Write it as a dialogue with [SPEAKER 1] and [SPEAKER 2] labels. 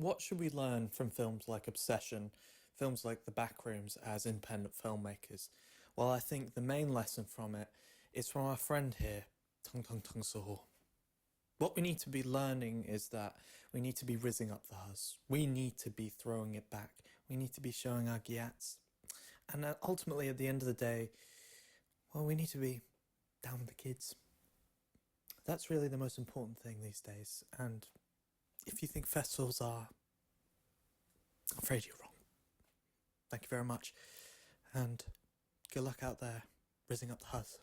[SPEAKER 1] What should we learn from films like Obsession, films like The Backrooms as independent filmmakers? Well, I think the main lesson from it is from our friend here, Tung Tung Tung Soho. What we need to be learning is that we need to be rizzing up the huzz. We need to be throwing it back. We need to be showing our gyats. And ultimately, at the end of the day, well, we need to be down with the kids. That's really the most important thing these days. And if you think festivals are, I'm afraid you're wrong. Thank you very much. And good luck out there, rizzing up the huzz.